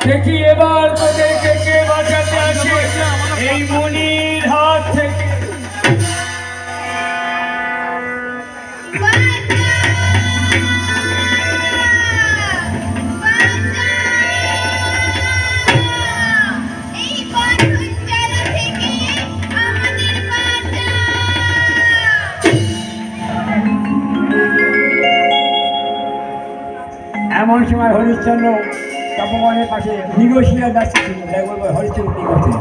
দেখি এবার তোদেরকে কে বাঁচাতে আসে এই মনির হাত থেকে। এমন সময় হরিশ্চন্দ্র তপবনের পাশে নিগোষিয়া দাসী ছিল, তাই বলবো হরিশ্চন্দ্র কি করছেন।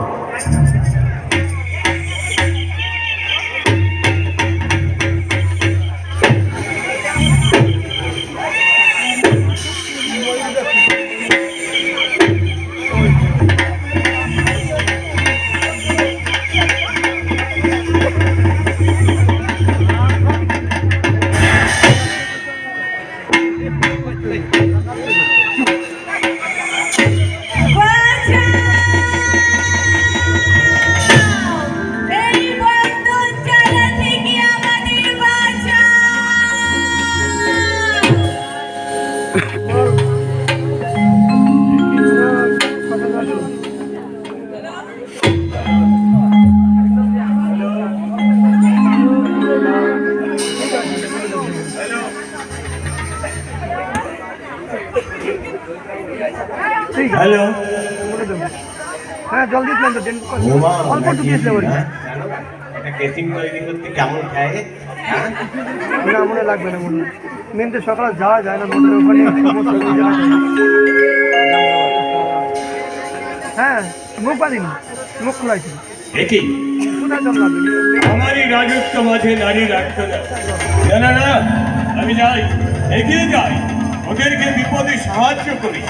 হ্যালো, হ্যাঁ জলদি প্ল্যান তো অল্প একটু দিয়েছিল একটা কেসিং তৈরি করতে কেমন খায় না মনে লাগবে না মনে মেন তো সকালে যাওয়া যায় না মোটরের ওখানে সমস্যা হয়ে যায়। হ্যাঁ মুখ বাঁধিনি, মুখ খোলাইছি দেখি কোথায় জল লাগবে আমারই রাজত্ব মাঝে নারী রাখতো না। না না, আমি যাই, এগিয়ে যাই, ওদেরকে বিপদে সাহায্য করি।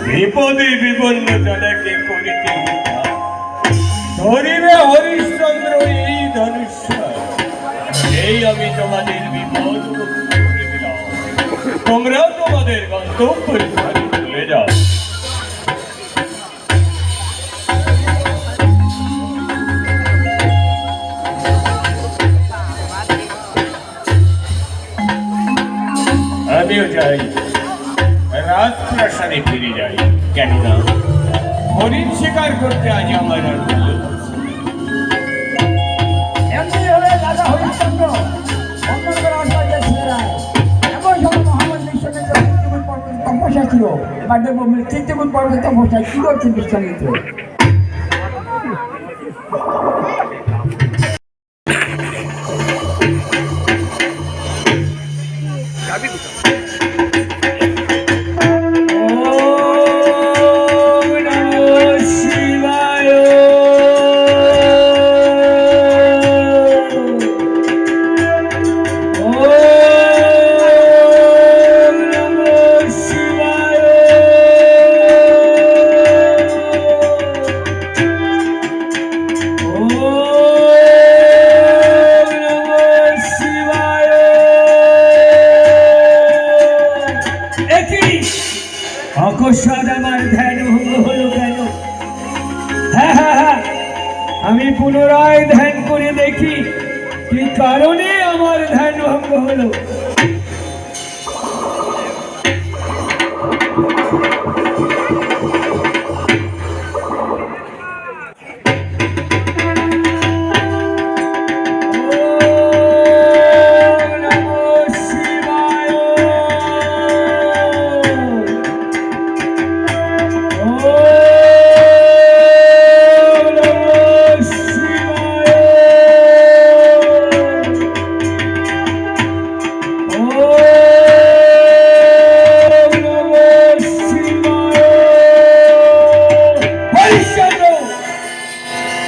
বিপদে বিপন্ন জনকে করিতে ধরিবে হরিশ্চন্দ্র এই ধনুষ্য। এই আমি তোমাদের বিপদ করে দিলাম, তোমরা তোমাদের গন্তব্যের স্থানে চলে যাও। আমিও যাই, রাজপ্রাসাদে ফিরে যাই, কেননা হরিণ শিকার করতে আজ আমার আর এমনি হলে দাদা হরিশ্চন্দ্র তপস্যা ছিল, এবার দেখবো চিন্তিগুণ পর্বত তপস্যা কি করছে বিশ্বজিৎ। অকস্মাৎ আমার ধ্যান ভঙ্গ হলো কেন? হ্যাঁ হ্যাঁ হ্যাঁ, আমি পুনরায় ধ্যান করে দেখি কি কারণে আমার ধ্যান ভঙ্গ হলো।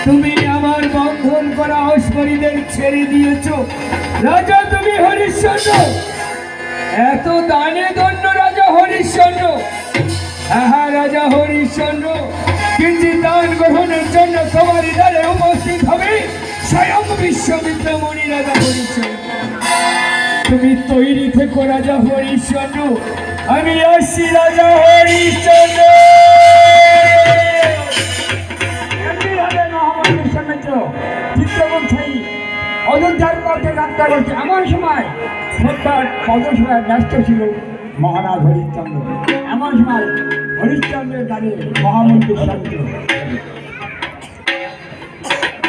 তুমি আমার বন্ধন করা অশ্বরীদের ছেড়ে দিয়েছ রাজা, তুমি হরিশ্চন্দ্র। এত দানে ধন্য রাজা হরিশ্চন্দ্র। হ্যাঁ রাজা হরিশ্চন্দ্র, কিন্তু দান গ্রহণের জন্য তোমার দ্বারে উপস্থিত হবে স্বয়ং বিশ্ববিদ্যামণি রাজা হরিশ্চন্দ্র। তুমি তৈরি থেকো রাজা হরিশ্চন্দ্র, আমি আসছি রাজা হরিশ্চন্দ্র। অযোধ্যার পথে যাত্রা করছে এমন সময় সত্যার পদসভায় ব্যস্ত ছিল মহারাজ হরিশ্চন্দ্র। এমন সময় হরিশ্চন্দ্রের দ্বারে মহামন্ত্রীর সঙ্গে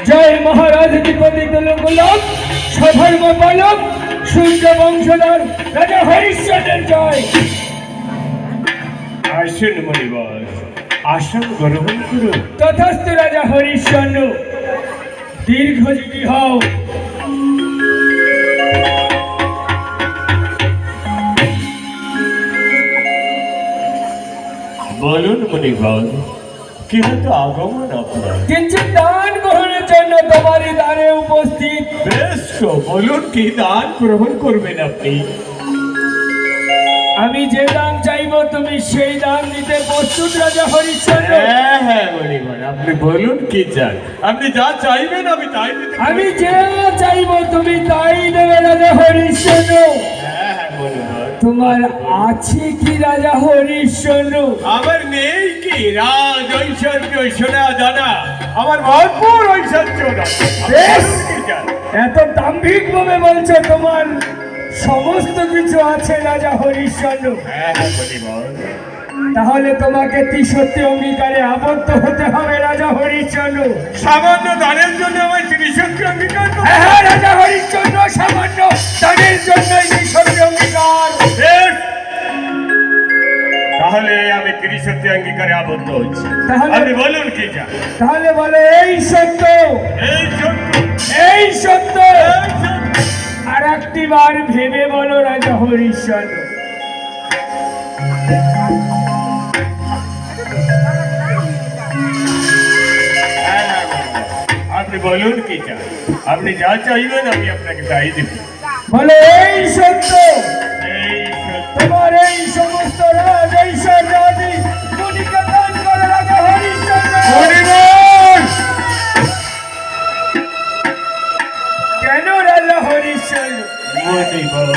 জয় মহারাজ বিপদিত লোকলোক সধর্ম বালক সূর্য বংশধর রাজা হরিশ্চন্দ্রের জয়। আসুন মণিবর, আসন গ্রহণ করুন। তথাস্তু রাজা হরিশ্চন্দ্র, দীর্ঘজীবী হও। বলুন মণিবর, কি হয়তো আগমন আপনার? কিঞ্চিত দান গ্রহণের জন্য তোমারই দ্বারে উপস্থিত। বেশ তো, বলুন কি দান গ্রহণ করবেন আপনি? আমি যে দান চাইব তুমি সেই দান দিতে প্রস্তুত রাজা হরিশ্চন্দ্র। হ্যাঁ মণিবর, আপনি বলুন কি চান? আপনি যা চাইবেন আমি তাই দিতে পারি। আমি যে চাইব তুমি তাই দেবে রাজা হরিশ্চন্দ্র। হ্যাঁ মণিবর, তোমার আছে কি রাজা হরিশ্চন্দ্র? আমার নেই কি রাজ ঐশ্বর্য সোনা জানা? আমার ভরপুর ঐশ্বর্য আছে। বেশ। কি চান? এত দাম্ভিক ভাবে বলছো তোমার সমস্ত কিছু আছে রাজা হরিশ্চন্দ্র। হ্যাঁ মণিবর, তাহলে তোমাকে ত্রিসত্যি অঙ্গীকারে আবদ্ধ হতে হবে রাজা হরিশ্চন্দ্র। সামান্য দানের জন্য আমার ত্রিসত্যি অঙ্গীকার করতে হবে? হ্যাঁ রাজা হরিশ্চন্দ্র, সামান্য দানের জন্যই ত্রিসত্যি অঙ্গীকার। বেশ, তাহলে আমি ত্রিসত্যি অঙ্গীকারে আবদ্ধ হচ্ছি। তাহলে- আপনি বলুন কি চান? তাহলে বলে এই সত্য, এই সত্য, এই সত্য। এই সত্য। আর একটি বার ভেবে বলো রাজা হরিশ্চন্দ্র। হ্যাঁ, আপনি বলুন কি চান? আপনি যা চাইবেন আমি আপনাকে তাই দেব। বলে এই সত্য, এই সত্য। তোমার এই সমস্ত রাজ ঐশ্বর্য আদি মুনিকে দান করে রাজা হরিশ্চন্দ্র। হরিবল! কেন রাজা হরিশ্চন্দ্র? হরিবল!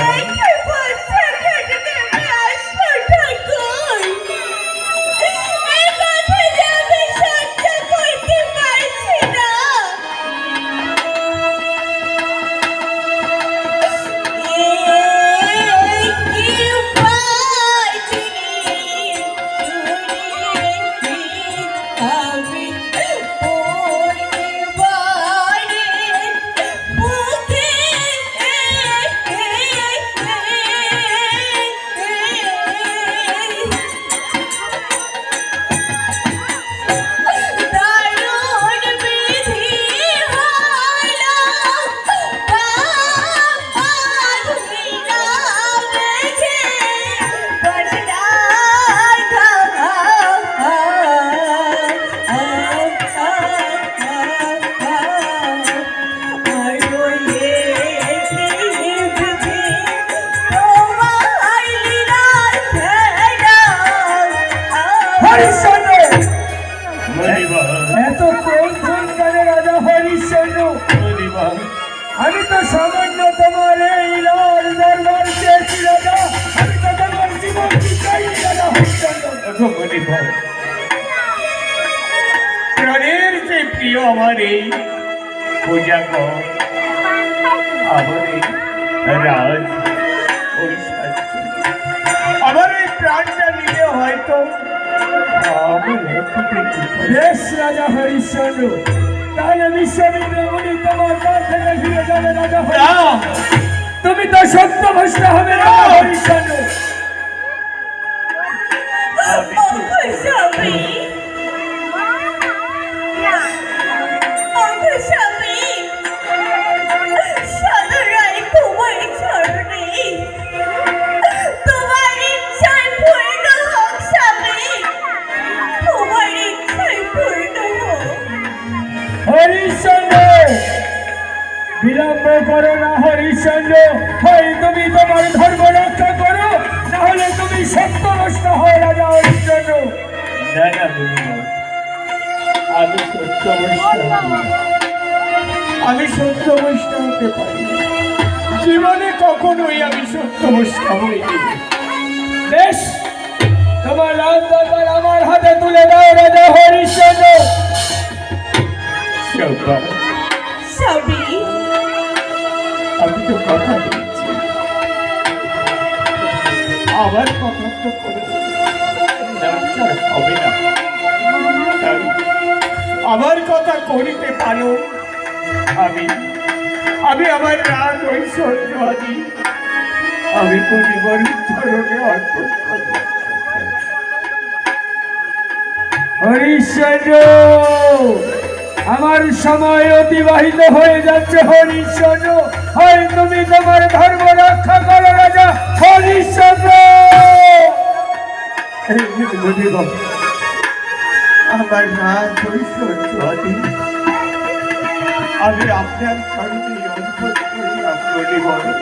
এত ক্রোধ করে রাজা হরিশ্চন্দ্র। আমি তো সামান্য তোমার এই রাজ দরবার চেয়েছি রাজা। আমি তো তোমার জীবন চাই রাজা হরিশ্চন্দ্র। প্রাণের যে প্রিয় আমার এই পূজা কর আমার এই রাজ ঐশ্বর্য। আমার এই প্রাণটা নিলে হয়তো আমার বেশ রাজা হরিশ্চন্দ্র, তাহলে বিশ্বমিত্র মুনি তোমার কাছ থেকে ফিরে যাবে রাজা হরিশ্চন্দ্র। তুমি তো সত্যভ্রষ্ট হবে রাজা হরিশ্চন্দ্র। হরিশ্চন্দ্র, বিলম্ব করো না হরিশ্চন্দ্র, হয় তুমি তোমার ধর্ম রক্ষা করো, না হলে তুমি সত্যভ্রষ্ট হও রাজা হরিশ্চন্দ্র। না না বলিব, আমি সত্যভ্রষ্ট হতে পারি না। জীবনে কখনোই আমি সত্যভ্রষ্ট হইনি। বেশ, তোমার লাল তরবারি আমার হাতে তুলে দাও রাজা হরিশ্চন্দ্র। শোভা, আমি তো কথা দিচ্ছি, আবার কথা তো করে হবে না। তাই আমার কথা করিতে পারো, আমি আমার রাগ ঐশ্বর্য আদি আমি পরিবারের চরণে অর্পণ করি। হরিশ্চন্দ্র, আমার সময় অতিবাহিত হয়ে যাচ্ছে হরিশ্চন্দ্র, হয় তুমি তোমার ধর্ম রক্ষা করো রাজা হরিশ্চন্দ্র। আমার রাগ ঐশ্বর্য আদি আমি আপনার চরণে অর্পণ করি। আপনি বলেন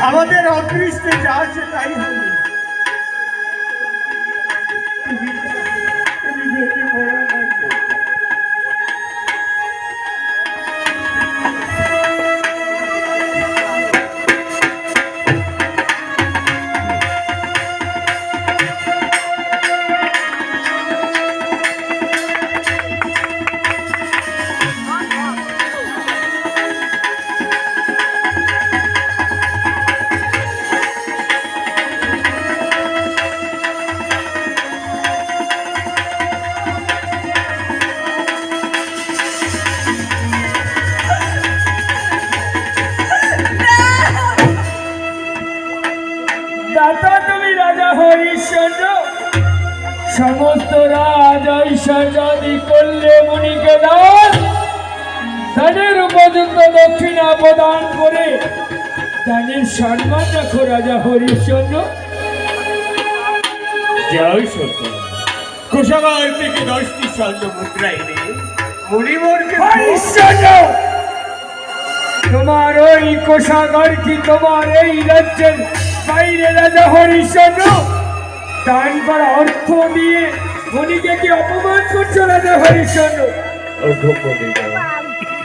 আমাদের অদৃষ্টে যা আছে তাই হবে। তুমি ভেঙে পড়ো না শোভা। দাতা তুমি রাজা হরিশ্চন্দ্র, সমস্ত রাজ ঐশ্বর্যাদি করলে মুনিকে দান, দানের উপযুক্ত দক্ষিণা প্রদান করে দানের সম্মান রাখো রাজা হরিশ্চন্দ্র। জয় সত্য, কোষাগার থেকে 10টি স্বর্ণ মুদ্রা এনে মণিবরকে হরিশ্চন্দ্র, তোমার ওই কোষাগার কি তোমার এই রাজ্যের বাইরে রাজা হরিশ্চন্দ্র? দান করা অর্থ দিয়ে মুনিকে কি অপমান করছো রাজা হরিশ্চন্দ্র?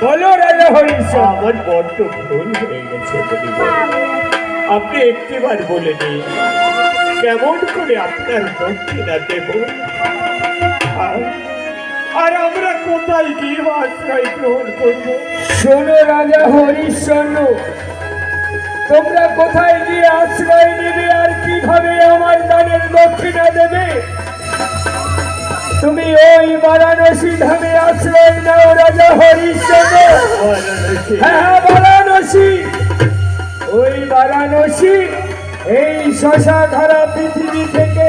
বলো রাজা হরিশ্চন্দ্র। আমার বড্ড ভুল হয়ে গেছে মণিবর। আপনি একটিবার বলে নিন কেমন করে আপনার দক্ষিণা দেব, আর আমরা কোথায় গিয়ে আশ্রয় গ্রহণ করব? শোনো রাজা হরিশ্চন্দ্র, তোমরা কোথায় গিয়ে আশ্রয় নেবে আর কিভাবে আমার দানের দক্ষিণা দেবে? তুমি ওই বারাণসী ধামে আশ্রয় নাও রাজা হরিশ্চন্দ্র। হ্যাঁ, বারাণসী, ওই বারাণসী এই শশাধারা পৃথিবী থেকে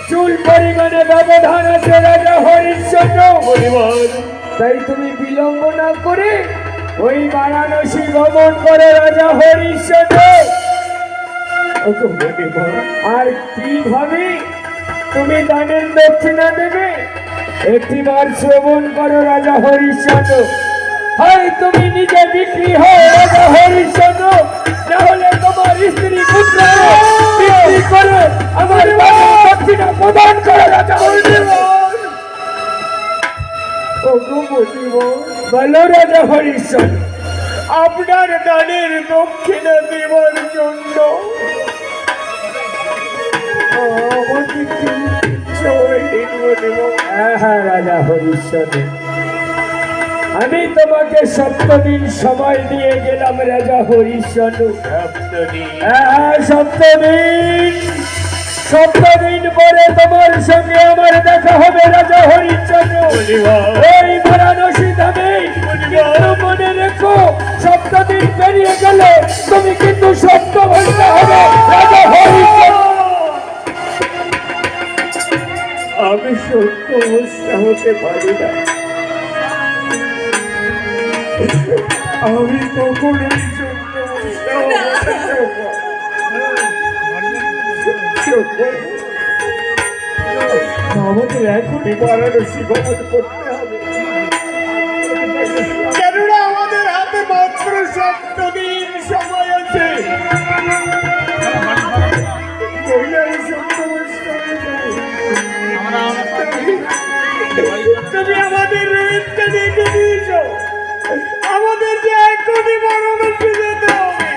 চুল পরিমাণে ব্যবধান আছে রাজা হরিশ্চন্দ্র। তাই তুমি বিলম্ব না করে ওই বারাণসী গমন করে রাজা হরিশ্চন্দ্র। আর কিভাবে তুমি দানের দক্ষিণা দেবে একটিবার শ্রবণ করো রাজা হরিশ্চন্দ্র। হয় তুমি নিজে বিক্রি হও রাজা হরিশ্চন্দ্র, না হলে তোমার স্ত্রী পুত্র বিক্রি করে আমার দক্ষিণা প্রদান করো রাজা হরিশ্চন্দ্র। বলো রাজা হরিশ্চন্দ্র। আপনার দানের দক্ষিণা দেওয়ার জন্য আমাকে হ্যাঁ হ্যাঁ রাজা হরিশ্চন্দ্র, আমি তোমাকে 7 দিন সময় দিয়ে গেলাম রাজা হরিশ্চন্দ্র। হ্যাঁ 7 দিন পরে তোমার সঙ্গে আমার দেখা হবে রাজা হরিশ্চন্দ্র, ওই বারাণসী ধামে। কিন্তু মনে রেখো 7 দিন পেরিয়ে গেলে তুমি কিন্তু সত্য বলতে হবে রাজা হরিশ্চন্দ্র। আমি সত্য হতে পারি না, আমি কখনোই সত্য আমাদের এখনই বারাণসী গমন করতে হবে, কেননা আমাদের হাতে মাত্র 7 দিন সময় আছে। তুমি আমাদের রোহিতকে দেখে দিয়েছ, আমাদের যে এখনই বারাণসী যেতে হবে।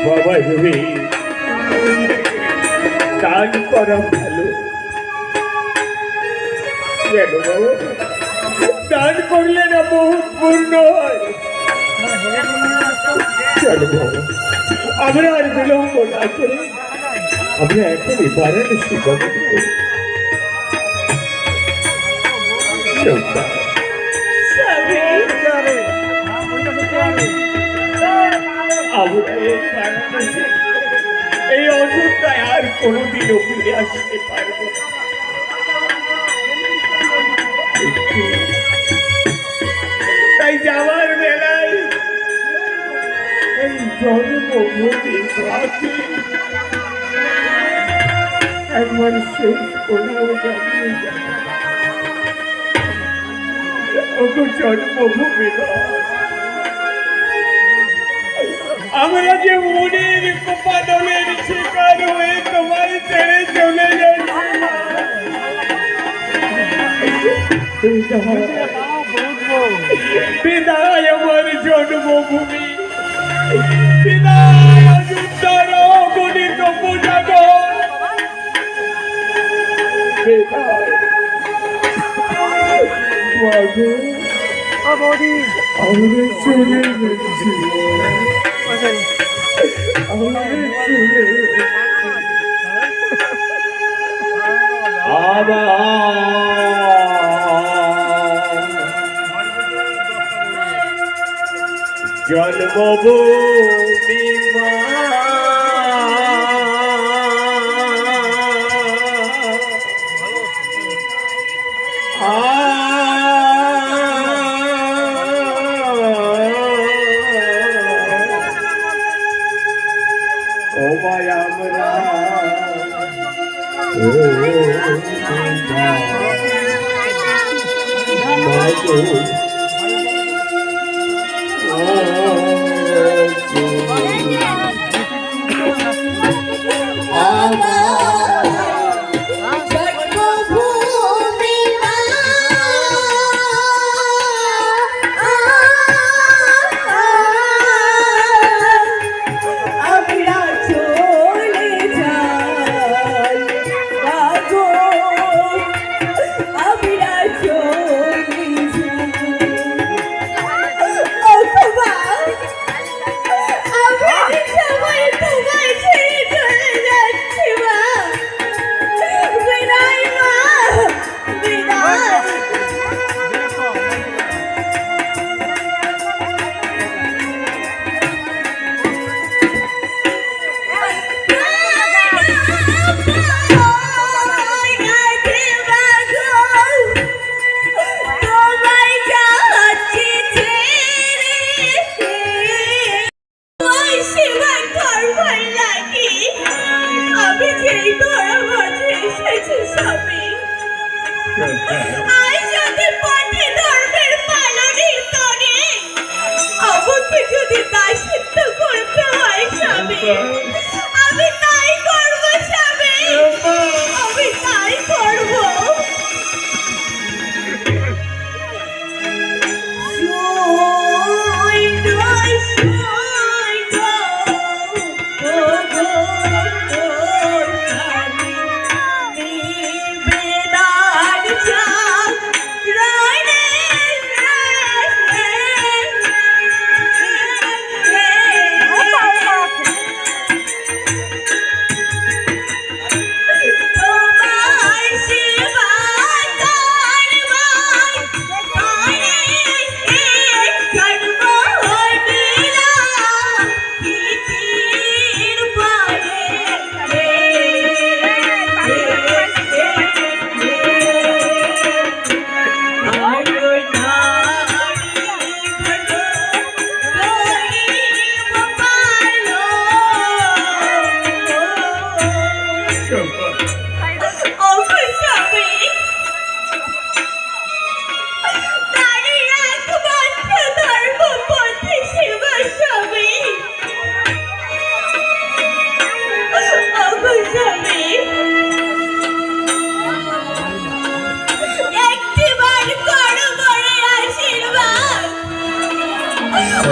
বাবা রবি, দান করা ভালো, কেন বাবা? দান করলে না বহুত পূর্ণ হয়। চলো বাবা, আমরা আর বিলম্ব না করে আমরা এখনই বারাণসী গমন করি। এই অযোধ্যায় আর কোনোদিনও ফিরে আসতে পারবো না। তাই যাওয়ার বেলায় এই জন্মভূমি একবার শেষ করেও জানিয়ে জন্মভূমি আমরা যে মনের কোপাদলের শিকার হয়ে তোমায় ছেড়ে চলে যাচ্ছি। বিদায় আমার জন্মভূমি, বিদায় অযোধ্যার অগণিত পূজাগণ, বিদায় আমরা চলে যাচ্ছি, আমরা চলে জন্মভূমি মা ও মায়া আমরা আমি তাই করব স্বামী, আমি তাই করব।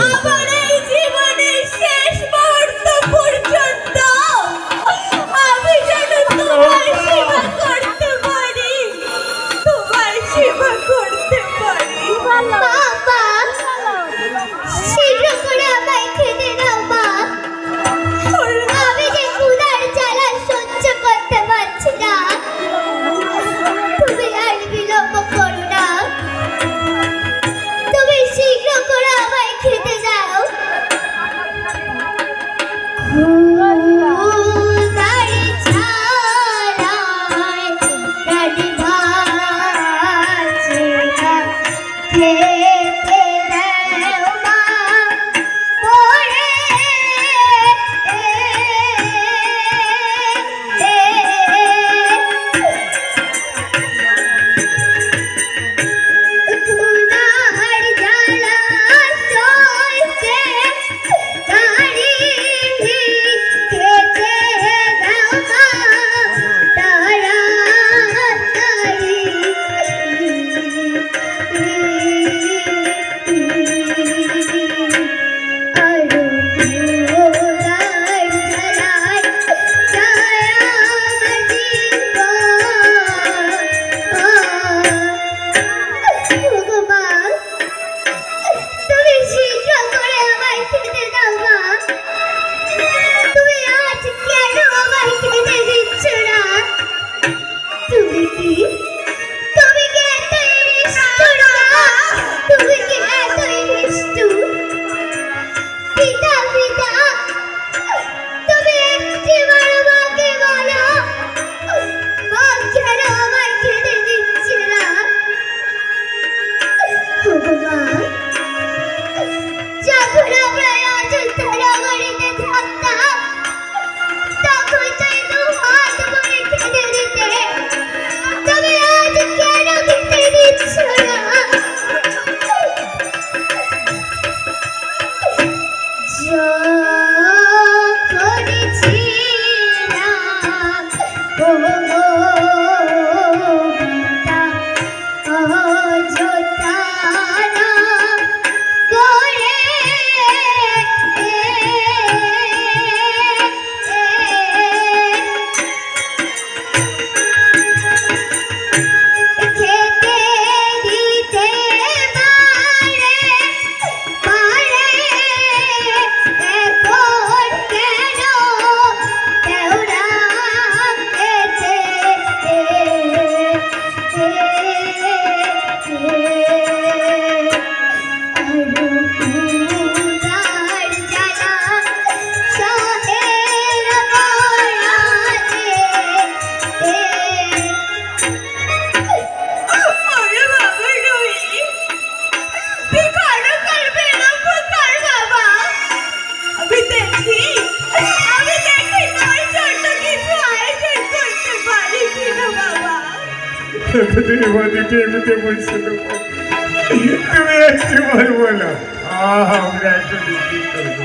আমার এই জীবনের শেষ মুহূর্ত পর্যন্ত আমি যেন তোমার সেবা করতে পারি, তোমার সেবা করতে পারি। বাবা, শীঘ্র করে আমায় খেতে দাও মা, আমি যে ক্ষুধার জ্বালা সহ্য করতে পারছি না। তুমি আর বিলম্ব করো না, তুমি শীঘ্র করে আমায় খেতে দাও। ক্ষুধার জ্বালায় প্রাণ বাঁচে না, খেতে দাও মা মোরে। ক্ষুধার জ্বালা সইতে পারি, খেতে দাও মা তাড়াতাড়ি। আরো ক্ষুধার জ্বালায় যায় আমার জীবন। ওগো মা, তুমি শীঘ্র করে আমায় খেতে দাও মা। তুমি আজ কেন আমায় খেতে দিচ্ছ না? তুমি কি এতই নিষ্ঠুর মা? তুমি কি এতই নিষ্ঠুর? পিতা পিতা, তুমি একটিবার মাকে বলো, মা কেন আমায় খেতে দিচ্ছে না? ওগো মা, যখন আমরা অযোধ্যা নগরীতে থাকতাম, তখন তুই দু হাত ভরে খেতে দিতে, তুমি আজ কেন খেতে দিচ্ছ না? যখন ছিলাম ও গো পিতা, অযোধ্যা নগরে খেতে দিতে পারে এখন কেন দেওরা খেতে আরো ক্ষুধার জ্বালা সহের বয়ানে। ওরে বাবা রুহি, তুই কারো করবে না পুকার বাবা। আমি দেখি তোর জন্য কিছু আয়োজন করতে পারি কিনা বাবা। তুমি আমাদেরকে এমনিতে বলছো না, তুমি একটিবার বলো, আমরা একটু বিক্রি করবো।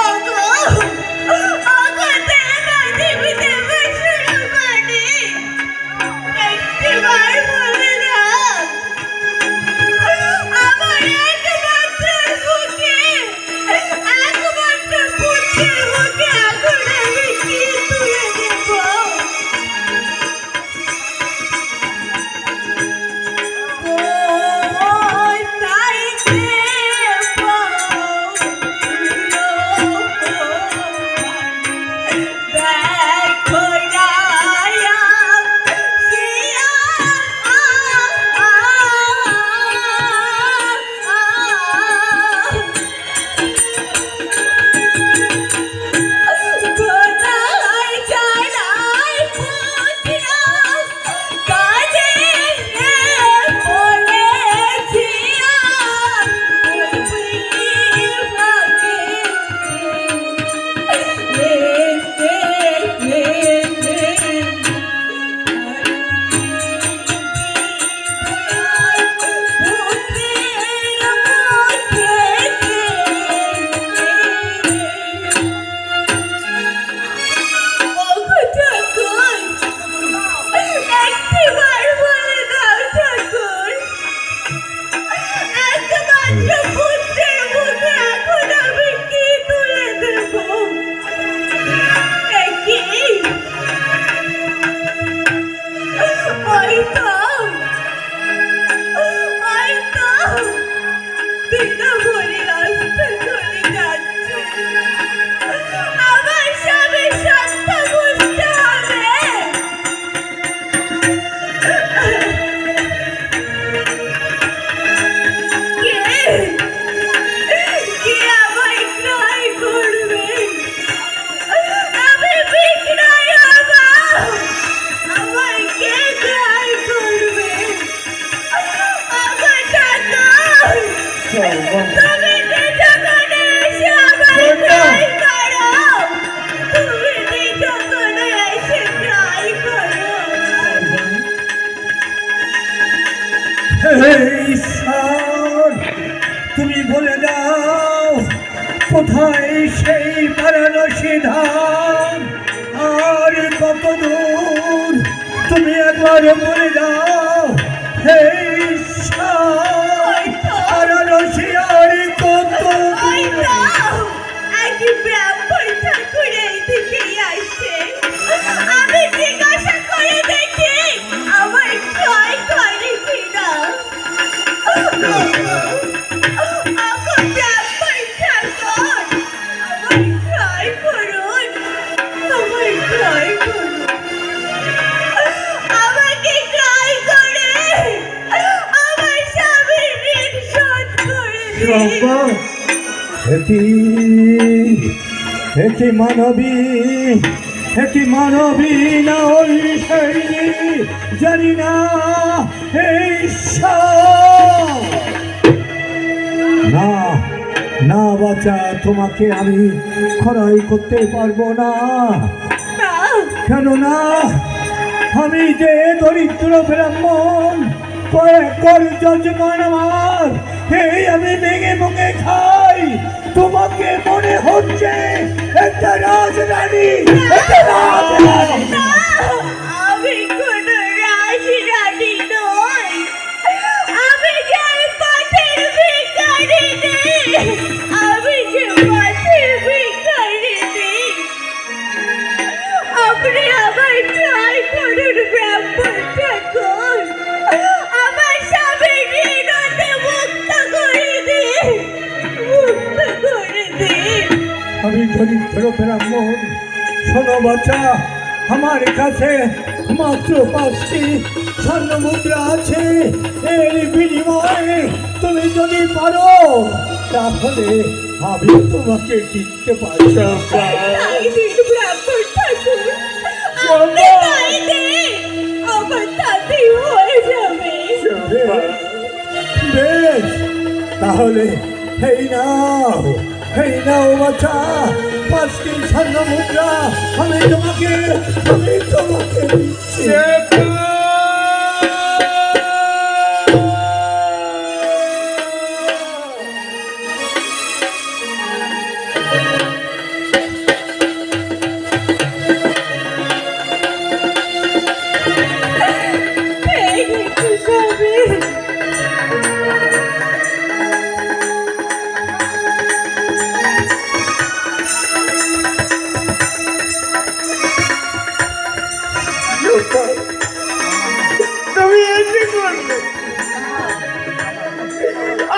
ওগো সেই বারাণসী ধাম আর কত দূর তুমি একবার বলে দাও হে ঈশ্বর বারাণসী আর কত দূর আগে ব্রাহ্মণ ঠাকুর এই দিকেই আসে আমি জিজ্ঞাসা করে দেখি আমার ক্ষয় করে কিনা ব্রাহ্মণ ঠাকুর আমার ক্ষয় করুন আমার ক্ষয় করুন আমাকে ক্ষয় করে আমার স্বামীর ঋণ শোধ করে দিন একই মানবী না ওই শৈলী জানি না এই না না বাচ্চা তোমাকে আমি খরাই করতে পারবো না কেননা আমি যে দরিদ্র ব্রাহ্মণ কয়েকর যজমান আমার এই আমি ভেঙে মুখে খাই তোমাকে মনে হচ্ছে একটা রাজরানী আমি কোনো রাজরানী নই আমি যে পথের ভিখারিণী আমি যে পথের ভিখারিণী আপনি আমার ক্ষয় করুন ব্রাহ্মণ ঠাকুর আমার স্বামীর ঋণ হতে মুক্ত করে দিন মুক্ত করে দিন আমি দরিদ্র ব্রাহ্মণ শোনো বাচ্চা আমার কাছে মাত্র 5টি স্বর্ণ মুদ্রা আছে এর বিনিময়ে তুমি যদি পারো তাহলে আমি তোমাকে দিতে পারি তাই দিন ব্রাহ্মণ ঠাকুর আপনি তাই দিন আমার তাতেই হয়ে যাবে বেশ তাহলে এই নাও বাচ্চা 5টি স্বর্ণ মুদ্রা আমি তোমাকে দিচ্ছি এই নিন স্বামী তুমি এসে করবে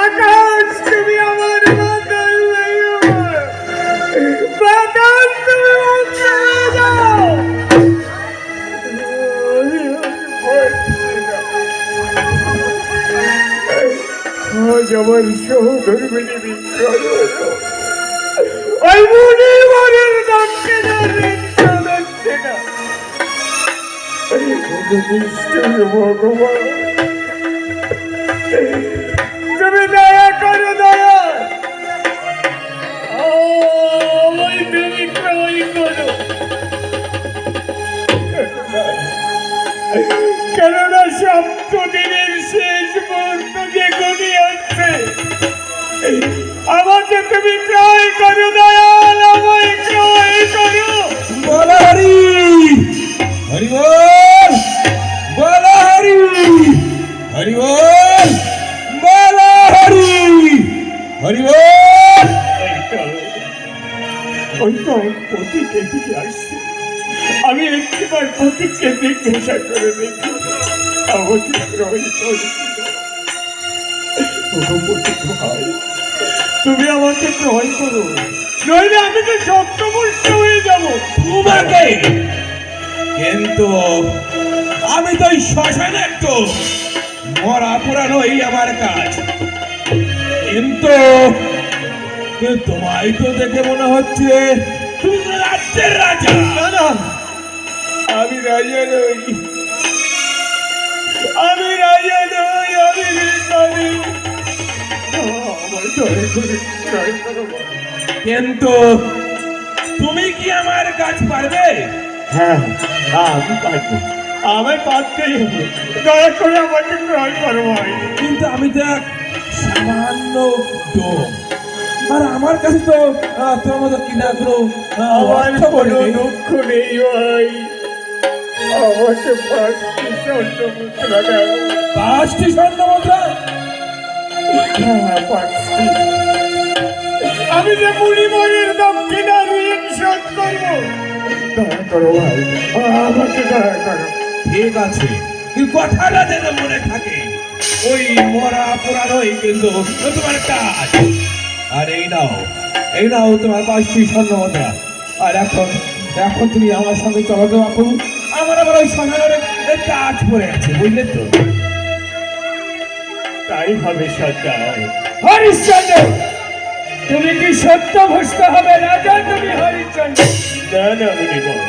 আকাশ তুমি আমার মাথায় বাতাস তুমি উঠে যাও আজ আমার সহধর্মিনী বিক্রয় হলো ওই মুনির মনের দক্ষিণের ঋণ শোধ হচ্ছে না নিষ্ঠুর ভগবান তুমি দয়া করো দয়া ওই বিক্রয় করো কেননা 7 দিনের শেষ মুহূর্ত যে ঘনিয়ে আসছে আমাকে তুমি ক্রয় করো দয়াল আমায় ক্রয় করো বলো হরি হরি বল বলো হরি হরি বল বলো হরি হরি বল ওই তো পতিকে দিকে আসছে আমি একটিবার পতিকে জিজ্ঞাসা করে দেখি আমাকে ক্রয় করো ভাই তুমি আমাকে ক্রয় করো নইলে আমি তো সপ্তপুষ্ট হয়ে যাবো তোমাকে কিন্তু আমি তো শ্মশানে একটু মরা পুরানো এই আমার কাজ কিন্তু তোমায় তো দেখে মনে হচ্ছে তুমি তো রাজ্যের রাজা না আমি রাজা নই আমি রাজা নই আমি ভিখারি আমার দয়া করে ক্রয় করো কিন্তু তুমি কি আমার কাজ পারবে? হ্যাঁ আমি পারবো আমার পারতেই হবে দয়া করে আমাকে ক্রয় করো ভাই কিন্তু আমি তো এক সামান্য ডোম আর আমার কাছে তো তোমার মতো কিনা কোনো আমার অর্থ কোনো করিনি। দুঃখ নেই ভাই, আমাকে 5টি স্বর্ণ মুদ্রা দাও। 5টি স্বর্ণ মুদ্রা? হ্যাঁ, 5টি। আমি যে পরিবারের দক্ষিণা ঋণ শোধ করবো। দয়া করো ভাই, আমাকে দয়া করো। ঠিক আছে, কিন্তু কথাটা যেন মনে থাকে, ওই মরা পোড়ানোই কিন্তু তোমার কাজ। আর এই নাও তোমার 5টি স্বর্ণ মুদ্রা। আর এখন তুমি আমার সঙ্গে চলো তো বাপু, আমার আবার ওই শ্মশানের কাজ পড়ে আছে, বুঝলেন তো? তাই হবে সরকার। হরিশ্চন্দ্র, তুমি কি সত্য ভ্রষ্ট হবে রাজা? তুমি হরিশ্চন্দ্র? না না মুনিবর,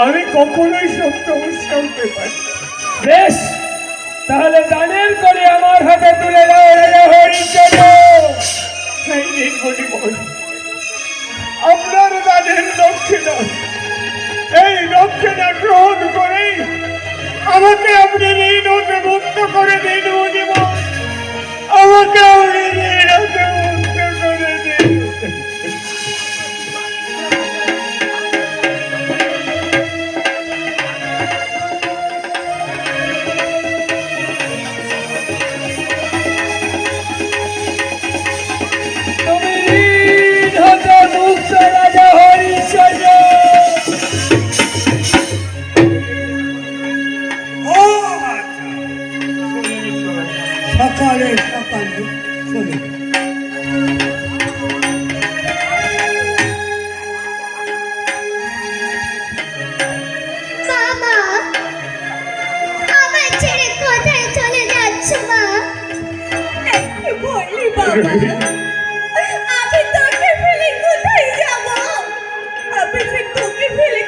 আমি কখনোই সত্য হতে পারি। বেশ, তাহলে দানের করে আমার হাতে তুলে দাও রাজা হরিশ্চন্দ্র। এই নিন মুনিবর, আপনার দানের দক্ষিণা। এই দক্ষিণা গ্রহণ করেই আমাকে আপনি ঋণ হতে মুক্ত করে দিন মুনিবর। আমাকে আপনি ঋণ হতে মুক্ত করে দিন। তুমি ঋণ হতে মুক্ত রাজা হরিশ্চন্দ্র। ও আচ্ছা, সকালে চলে বাবা, আমায় ছেড়ে কোথায় চলে যাচ্ছ মা? কি বললি বাবা? আমি তোকে ফেলে কোথায় যাব? আমি যে তোকে ফেলে